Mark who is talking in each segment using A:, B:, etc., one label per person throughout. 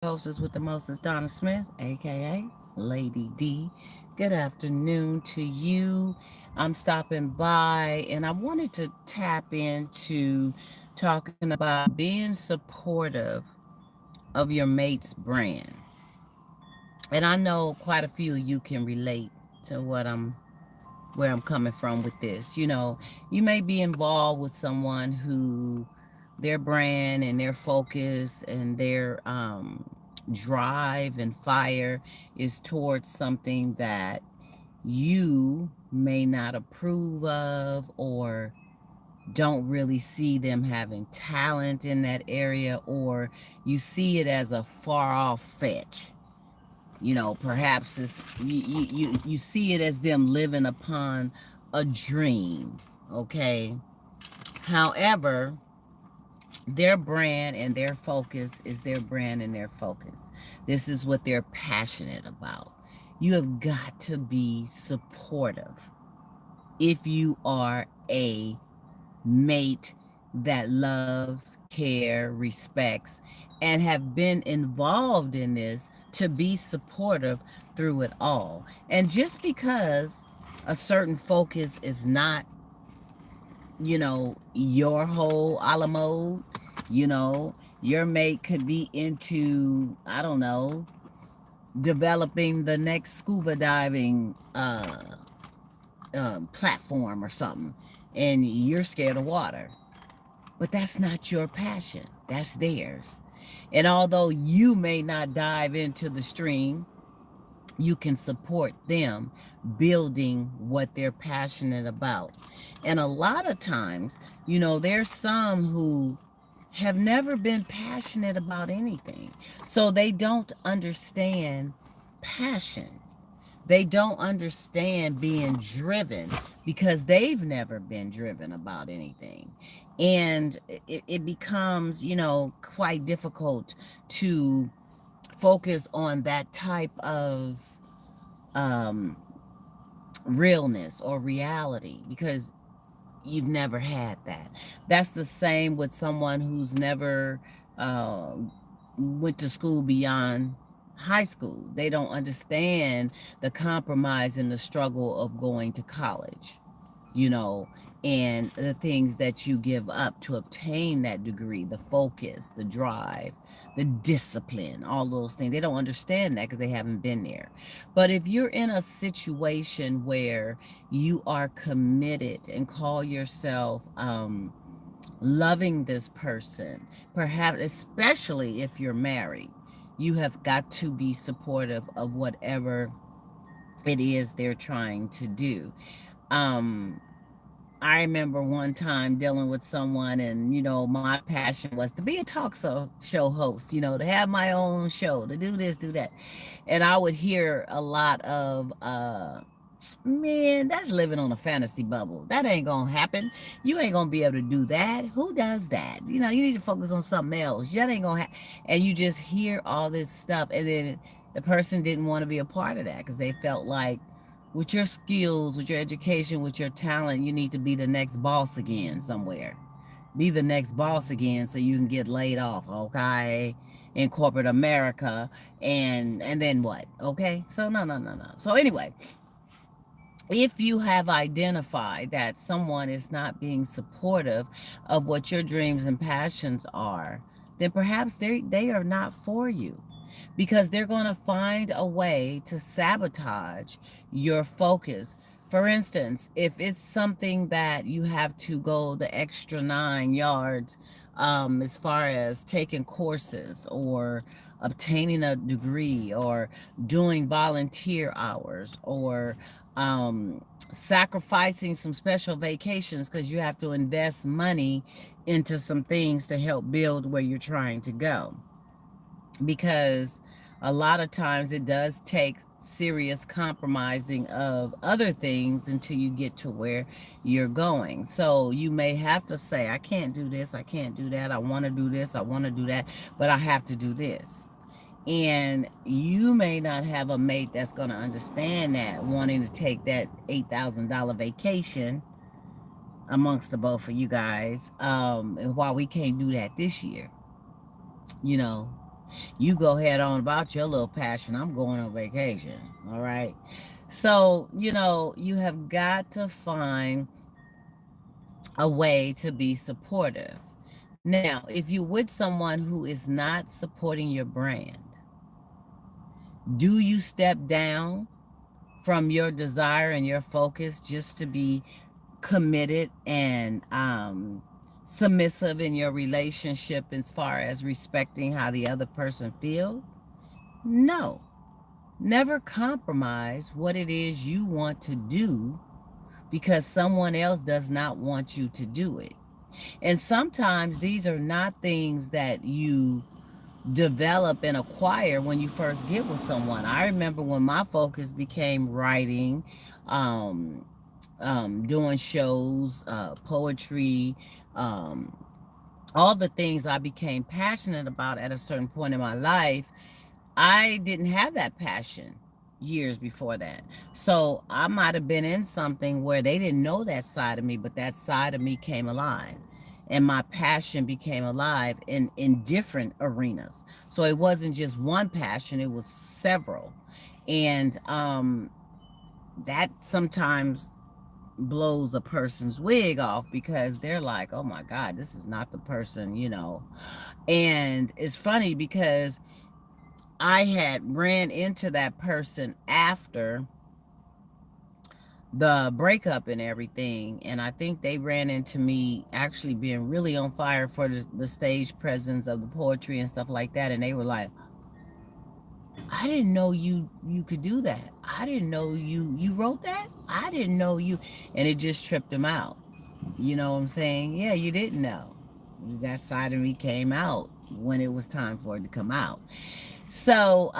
A: Hostess with the mostest, Donna Smith, aka Lady D. Good afternoon to you. I'm stopping by and I wanted to tap into talking about being supportive of your mate's brand. And I know quite a few of you can relate to where I'm coming from with this. You may be involved with someone who their brand and their focus and their drive and fire is towards something that you may not approve of or don't really see them having talent in that area, or you see it as a far off fetch. Perhaps you see it as them living upon a dream. Okay. However, their brand and their focus is their brand and their focus. This is what they're passionate about. You have got to be supportive if you are a mate that loves, care, respects, and have been involved in this, to be supportive through it all. And just because a certain focus is not, your whole a la mode, your mate could be into, I don't know, developing the next scuba diving platform or something, and you're scared of water. But that's not your passion, that's theirs. And although you may not dive into the stream, you can support them building what they're passionate about. And a lot of times, there's some who have never been passionate about anything. So they don't understand passion. They don't understand being driven because they've never been driven about anything. And it becomes, quite difficult to focus on that type of um, realness or reality because you've never had that. That's the same with someone who's never uh, went to school beyond high school. They don't understand the compromise and the struggle of going to college, you know, and the things that you give up to obtain that degree, the focus, the drive, the discipline, all those things. They don't understand that because they haven't been there. But if you're in a situation where you are committed and call yourself loving this person, perhaps especially if you're married, you have got to be supportive of whatever it is they're trying to do. Um, I remember one time dealing with someone, and my passion was to be a show host, to have my own show, to do this, do that. And I would hear a lot of, man, that's living on a fantasy bubble. That ain't gonna happen. You ain't gonna be able to do that. Who does that? You need to focus on something else. That ain't gonna happen. And you just hear all this stuff, and then the person didn't want to be a part of that because they felt like, with your skills, with your education, with your talent, you need to be the next boss again somewhere. Be the next boss again so you can get laid off, okay? In corporate America, and then what? Okay? So no, no, no, no. So anyway, if you have identified that someone is not being supportive of what your dreams and passions are, then perhaps they are not for you, because they're going to find a way to sabotage your focus. For instance, if it's something that you have to go the extra 9 yards, as far as taking courses or obtaining a degree or doing volunteer hours or sacrificing some special vacations because you have to invest money into some things to help build where you're trying to go, because a lot of times it does take serious compromising of other things until you get to where you're going. So you may have to say, I can't do this, I can't do that, I want to do this, I want to do that, but I have to do this. And you may not have a mate that's going to understand that, wanting to take that $8,000 vacation amongst the both of you guys, while we can't do that this year, you know. You go head on about your little passion. I'm going on vacation. All right. So, you have got to find a way to be supportive. Now, if you're with someone who is not supporting your brand, do you step down from your desire and your focus just to be committed and submissive in your relationship as far as respecting how the other person feels? No. Never compromise what it is you want to do because someone else does not want you to do it. And sometimes these are not things that you develop and acquire when you first get with someone. I remember when my focus became writing, um, doing shows, poetry, um, all the things I became passionate about at a certain point in my life. I didn't have that passion years before that. So I might have been in something where they didn't know that side of me, but that side of me came alive. And my passion became alive in different arenas. So it wasn't just one passion, it was several. And that sometimes blows a person's wig off because they're like, oh my God, this is not the person. And it's funny because I had ran into that person after the breakup and everything. And I think they ran into me actually being really on fire for the stage presence of the poetry and stuff like that. And they were like, I didn't know you could do that. I didn't know you wrote that. I didn't know you. And it just tripped them out. You know what I'm saying? Yeah, you didn't know. That side of me came out when it was time for it to come out. So,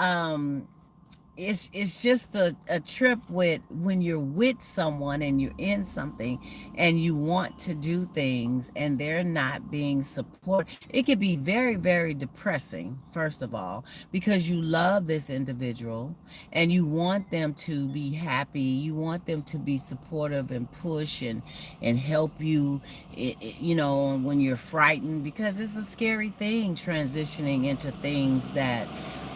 A: it's just a trip with when you're with someone and you're in something and you want to do things and they're not being supported. It could be very, very depressing, first of all, because you love this individual and you want them to be happy. You want them to be supportive and push and help you, when you're frightened, because it's a scary thing transitioning into things that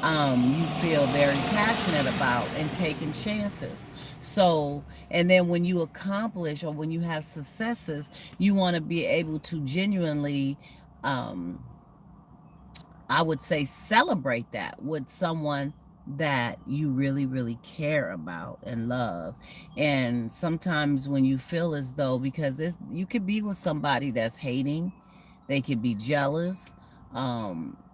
A: you feel very passionate about and taking chances. So, and then when you accomplish or when you have successes, you want to be able to genuinely, um, I would say, celebrate that with someone that you really, really care about and love. And sometimes when you feel as though, because you could be with somebody that's hating, they could be jealous.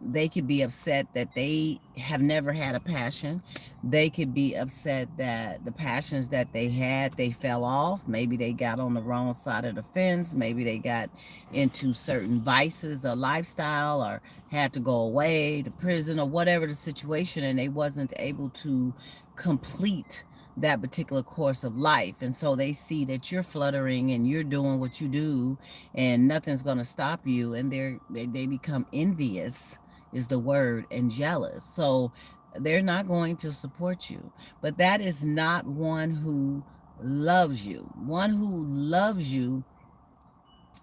A: They could be upset that they have never had a passion. They could be upset that the passions that they had, they fell off. Maybe they got on the wrong side of the fence. Maybe they got into certain vices or lifestyle or had to go away to prison or whatever the situation, and they wasn't able to complete that particular course of life. And so they see that you're fluttering and you're doing what you do and nothing's going to stop you, and they become envious is the word, and jealous. So they're not going to support you. But that is not one who loves you. One who loves you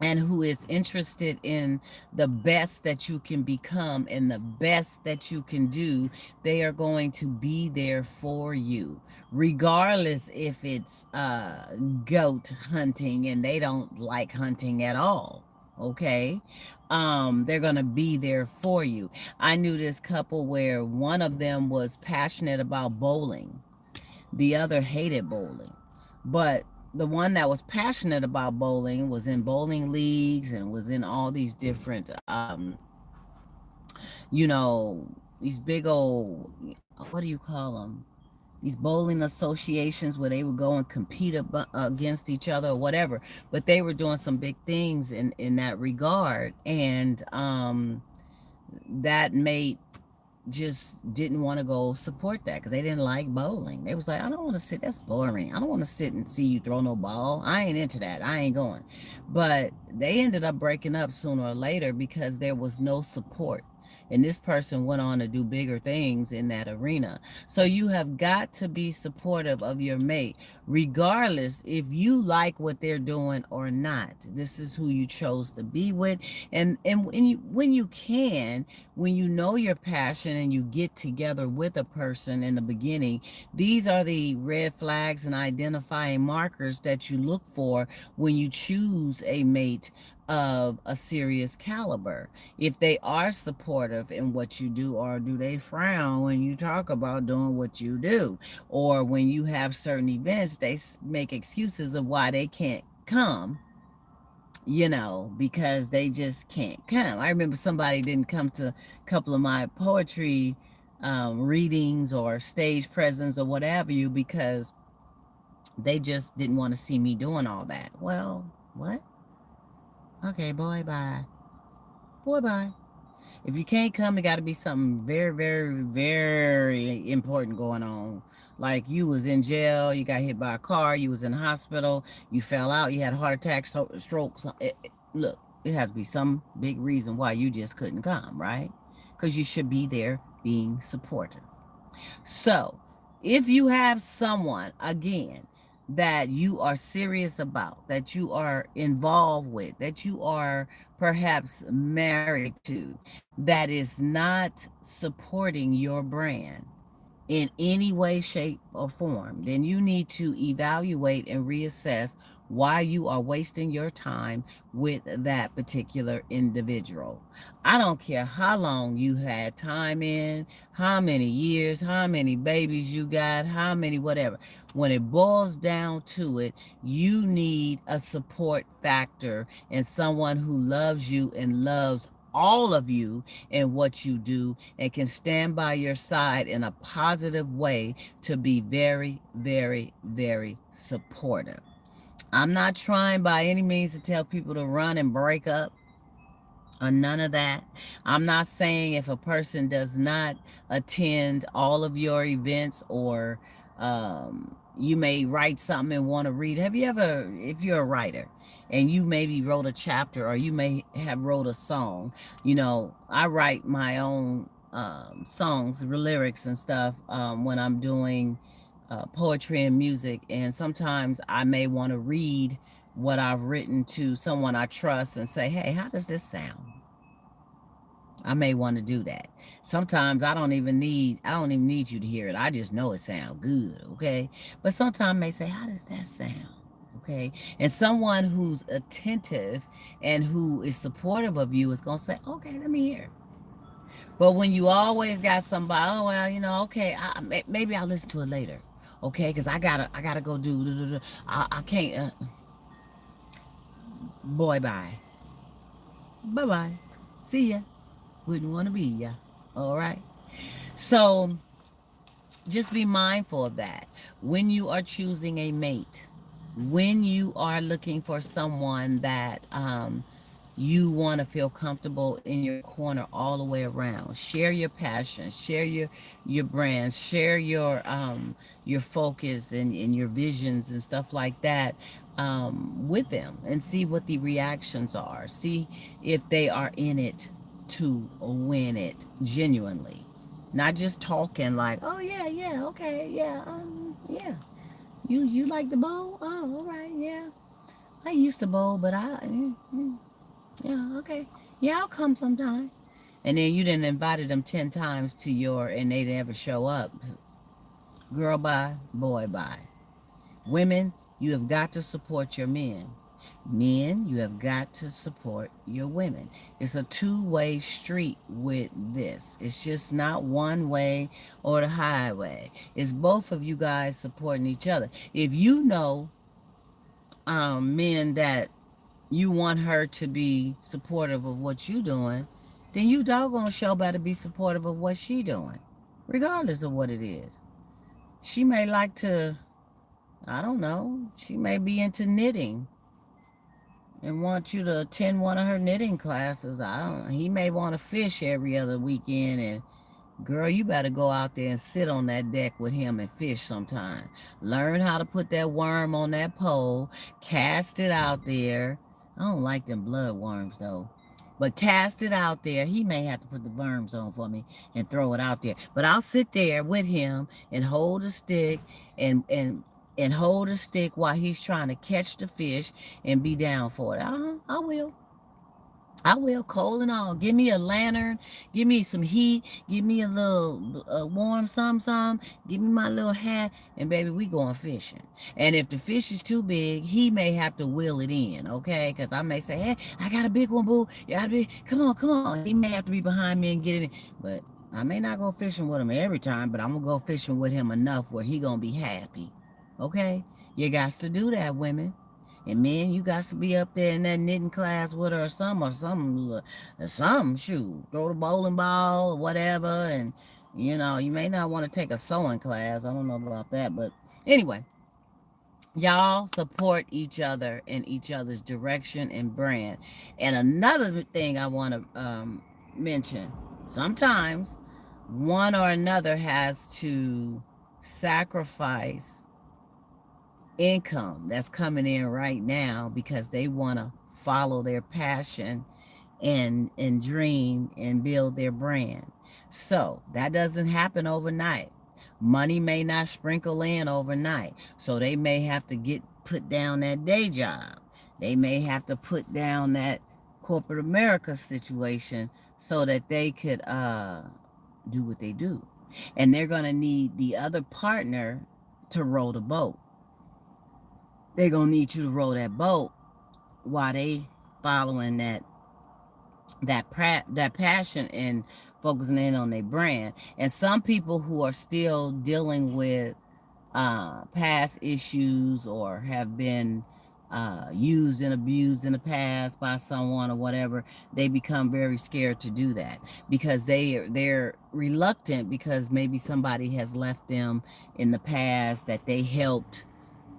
A: and who is interested in the best that you can become and the best that you can do, they are going to be there for you, regardless if it's goat hunting and they don't like hunting at all. Okay, they're gonna be there for you. I knew this couple where one of them was passionate about bowling, the other hated bowling. But the one that was passionate about bowling was in bowling leagues and was in all these different, you know, these big old, what do you call them? These bowling associations where they would go and compete against each other or whatever. But they were doing some big things in that regard. And that made just didn't want to go support that because they didn't like bowling. They was like, I don't want to sit. That's boring. I don't want to sit and see you throw no ball. I ain't into that. I ain't going. But they ended up breaking up sooner or later because there was no support. and this person went on to do bigger things in that arena. So you have got to be supportive of your mate, regardless if you like what they're doing or not. This is who you chose to be with. And when you can, when you know your passion and you get together with a person in the beginning, these are the red flags and identifying markers that you look for when you choose a mate of a serious caliber. If they are supportive in what you do, or do they frown when you talk about doing what you do, or when you have certain events, they make excuses of why they can't come, because they just can't come. I remember somebody didn't come to a couple of my poetry readings or stage presence or whatever you, because they just didn't want to see me doing all that. Well, what? Okay, boy, bye. Boy, bye. If you can't come, it got to be something very, very, very important going on. Like you was in jail, you got hit by a car, you was in the hospital, you fell out, you had a heart attack, stroke. Look, it has to be some big reason why you just couldn't come, right? Because you should be there being supportive. So, if you have someone, again, that you are serious about, that you are involved with, that you are perhaps married to, that is not supporting your brand in any way, shape, or form, then you need to evaluate and reassess why you are wasting your time with that particular individual. I don't care how long you had time in, how many years, how many babies you got, how many whatever. When it boils down to it, you need a support factor and someone who loves you and loves all of you and what you do, and can stand by your side in a positive way to be very, very, very supportive. I'm not trying by any means to tell people to run and break up or none of that. I'm not saying if a person does not attend all of your events, or you may write something and want to read. Have you ever, if you're a writer and you maybe wrote a chapter, or you may have wrote a song, I write my own songs, lyrics and stuff when I'm doing poetry and music. And sometimes I may want to read what I've written to someone I trust and say, hey, how does this sound? I may want to do that. Sometimes I don't even need you to hear it. I just know it sounds good, okay? But sometimes I may say, how does that sound? Okay. And someone who's attentive and who is supportive of you is gonna say, okay, let me hear it. But when you always got somebody, oh well, okay, maybe I'll listen to it later, okay? Because I gotta go do. I can't. Boy, bye, bye, bye. See ya. Wouldn't want to be ya. All right. So just be mindful of that when you are choosing a mate, when you are looking for someone that you want to feel comfortable in your corner all the way around. Share your passion, share your brands, share your focus and your visions and stuff like that with them, and see what the reactions are. See if they are in it to win it genuinely, not just talking like, oh yeah, yeah, okay, yeah, yeah. You like to bowl? Oh, all right, yeah. I used to bowl, but yeah, okay. Yeah, I'll come sometime. And then you didn't invited them 10 times to and they never show up. Girl, bye. Boy, bye. Women, you have got to support your men. Men, you have got to support your women. It's a two-way street with this. It's just not one way or the highway. It's both of you guys supporting each other. If you know men that you want her to be supportive of what you doing, then you doggone sure better be supportive of what she doing, regardless of what it is. She may like to, I don't know, she may be into knitting and want you to attend one of her knitting classes. I don't know. He may want to fish every other weekend, and girl, you better go out there and sit on that deck with him and fish sometime. Learn how to put that worm on that pole, cast it out there. I don't like them blood worms though. But cast it out there. He may have to put the worms on for me and throw it out there. But I'll sit there with him and hold a stick and hold a stick while he's trying to catch the fish and be down for it. I will. I will, cold and all. Give me a lantern. Give me some heat. Give me a little warm some. Give me my little hat. And baby, we going fishing. And if the fish is too big, he may have to wheel it in, okay? Because I may say, hey, I got a big one, boo. You gotta be, come on. He may have to be behind me and get it in. But I may not go fishing with him every time, but I'm going to go fishing with him enough where he going to be happy, okay? You got to do that, women. And men, you got to be up there in that knitting class with her or something, shoot, throw the bowling ball or whatever. And, you know, you may not want to take a sewing class. I don't know about that. But anyway, y'all support each other in each other's direction and brand. And another thing I want to mention, sometimes one or another has to sacrifice income that's coming in right now because they want to follow their passion and dream and build their brand. So that doesn't happen overnight. Money may not sprinkle in overnight. So they may have to put down that day job. They may have to put down that corporate America situation so that they could do what they do. And they're going to need the other partner to row the boat. They're going to need you to row that boat while they following that passion and focusing in on their brand. And some people who are still dealing with past issues or have been used and abused in the past by someone or whatever, they become very scared to do that because they're reluctant because maybe somebody has left them in the past that they helped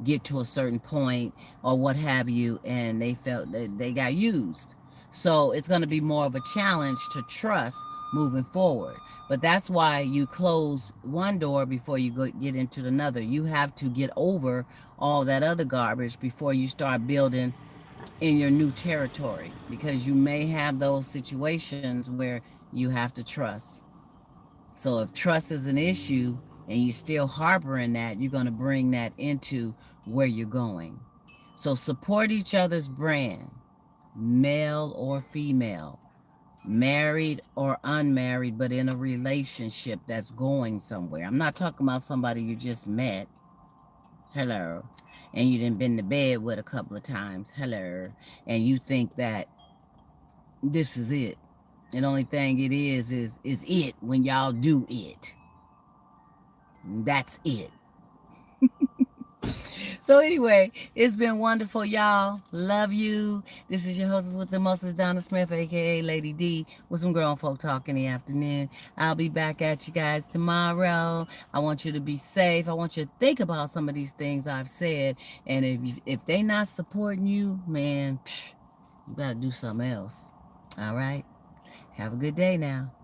A: get to a certain point or what have you, and they felt that they got used. So it's going to be more of a challenge to trust moving forward. But that's why you close one door before you get into another. You have to get over all that other garbage before you start building in your new territory, because you may have those situations where you have to trust. So if trust is an issue and you're still harboring that, you're going to bring that into where you're going. So support each other's brand, male or female, married or unmarried, but in a relationship that's going somewhere. I'm not talking about somebody you just met. Hello. And you done been to bed with a couple of times. Hello. And you think that this is it. And the only thing it is it when y'all do it. That's it. So anyway, it's been wonderful, y'all. Love you. This is your hostess with the mostest, Donna Smith, aka Lady D, with some grown folk talk in the afternoon. I'll be back at you guys tomorrow. I want you to be safe. I want you to think about some of these things I've said. And if they not supporting you, man, you better do something else. All right. Have a good day now.